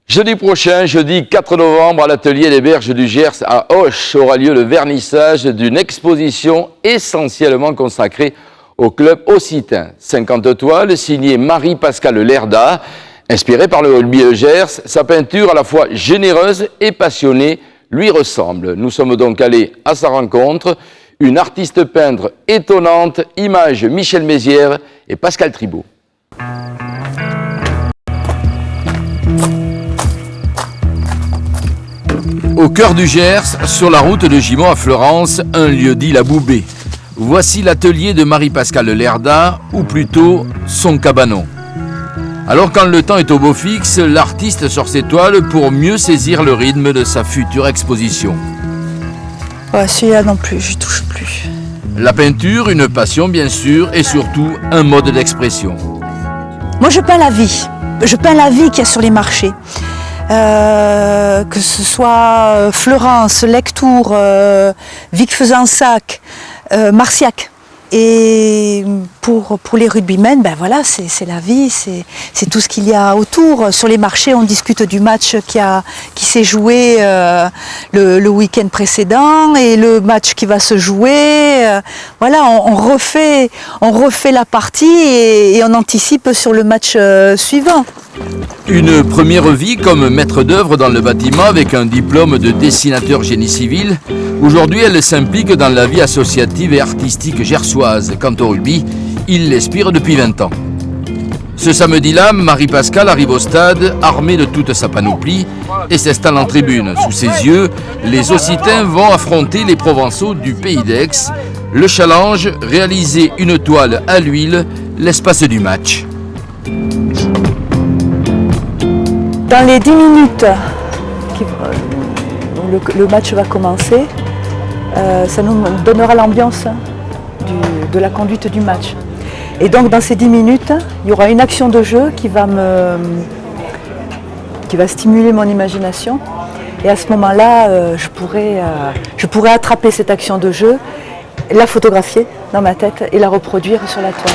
Jeudi prochain, jeudi 4 novembre, à l'atelier des Berges du Gers à Auch, aura lieu le vernissage d'une exposition essentiellement consacrée au club occitan. 50 toiles signées Marie-Pascale Lerda. Inspirée par le rugby de Gers, sa peinture à la fois généreuse et passionnée lui ressemble. Nous sommes donc allés à sa rencontre. Une artiste peintre étonnante, images Michel Mézières et Pascal Tribault. Au cœur du Gers, sur la route de Gimont à Fleurance, un lieu dit la Boubée. Voici l'atelier de Marie-Pascale Lerda, ou plutôt son cabanon. Alors quand le temps est au beau fixe, l'artiste sort ses toiles pour mieux saisir le rythme de sa future exposition. Celui-là non plus, je touche plus. La peinture, une passion bien sûr, et surtout un mode d'expression. Moi je peins la vie. Je peins la vie qu'il y a sur les marchés. Que ce soit Fleurance, Lectoure, Vic-Fezensac, Marciac. Et pour les rugbymen, ben voilà, c'est la vie, c'est tout ce qu'il y a autour. Sur les marchés, on discute du match qui s'est joué le week-end précédent et le match qui va se jouer. Voilà, on refait la partie et on anticipe sur le match suivant. Une première vie comme maître d'œuvre dans le bâtiment avec un diplôme de dessinateur génie civil. Aujourd'hui, elle s'implique dans la vie associative et artistique gersoise. Quant au rugby, il l'aspire depuis 20 ans. Ce samedi-là, Marie-Pascale arrive au stade, armée de toute sa panoplie, et s'installe en tribune. Sous ses yeux, les Occitans vont affronter les Provençaux du Pays d'Aix. Le challenge, réaliser une toile à l'huile l'espace du match. Dans les 10 minutes, le match va commencer. Ça nous donnera l'ambiance de la conduite du match. Et donc dans ces 10 minutes, il y aura une action de jeu qui va stimuler mon imagination. Et à ce moment-là, je pourrais attraper cette action de jeu, la photographier dans ma tête et la reproduire sur la toile.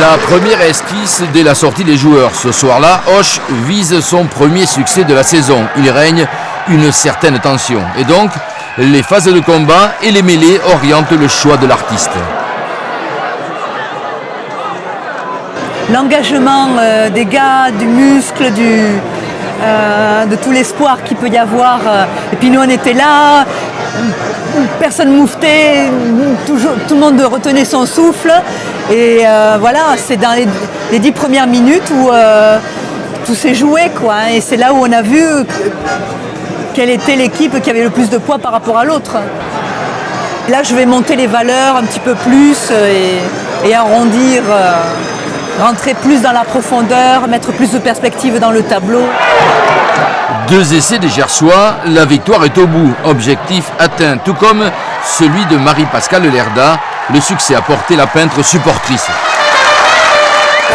La première esquisse dès la sortie des joueurs. Ce soir-là, Auch vise son premier succès de la saison. Il règne une certaine tension. Et donc, les phases de combat et les mêlées orientent le choix de l'artiste. L'engagement des gars, du muscle, de tout l'espoir qu'il peut y avoir. Et puis nous, on était là, personne mouffetait, tout le monde retenait son souffle. Et voilà, c'est dans les 10 premières minutes où tout s'est joué, quoi. Et c'est là où on a vu quelle était l'équipe qui avait le plus de poids par rapport à l'autre. Là, je vais monter les valeurs un petit peu plus et arrondir, rentrer plus dans la profondeur, mettre plus de perspective dans le tableau. 2 essais des Gersois, la victoire est au bout. Objectif atteint, tout comme celui de Marie-Pascale Lerda, le succès a porté la peintre supportrice.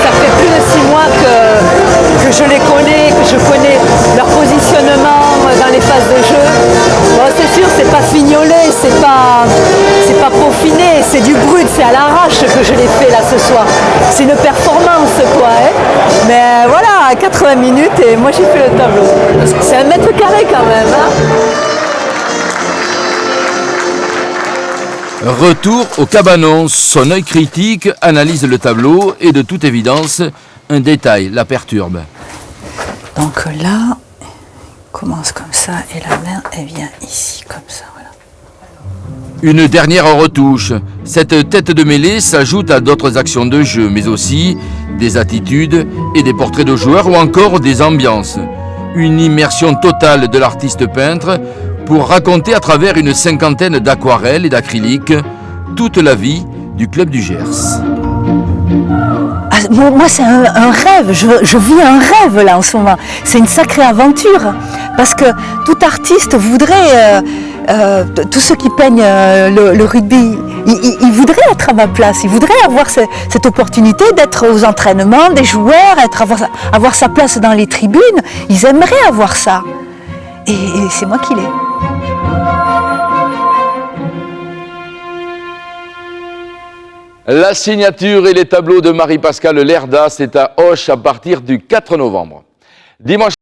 Ça fait plus de 6 mois que je les connais, que je connais leur positionnement dans les phases de jeu. Bon, c'est sûr, c'est pas fignolé, c'est pas peaufiné, c'est du brut, c'est à l'arrache que je l'ai fait là ce soir. C'est une performance, quoi. Mais voilà, 80 minutes et moi j'ai fait le tableau. C'est 1 mètre carré quand même. Retour au cabanon, son œil critique analyse le tableau et de toute évidence, un détail la perturbe. Donc là, il commence comme ça et la main, elle vient ici, comme ça, voilà. Une dernière retouche. Cette tête de mêlée s'ajoute à d'autres actions de jeu, mais aussi des attitudes et des portraits de joueurs ou encore des ambiances. Une immersion totale de l'artiste peintre pour raconter à travers une 50aine d'aquarelles et d'acryliques toute la vie du club du Gers. Moi, c'est un rêve, je vis un rêve là en ce moment. C'est une sacrée aventure parce que tout artiste voudrait, tous ceux qui peignent le rugby, ils voudraient être à ma place, ils voudraient avoir cette opportunité d'être aux entraînements des joueurs, avoir sa place dans les tribunes. Ils aimeraient avoir ça. Et c'est moi qui l'ai. La signature et les tableaux de Marie-Pascale Lerda, c'est à Auch à partir du 4 novembre. Dimanche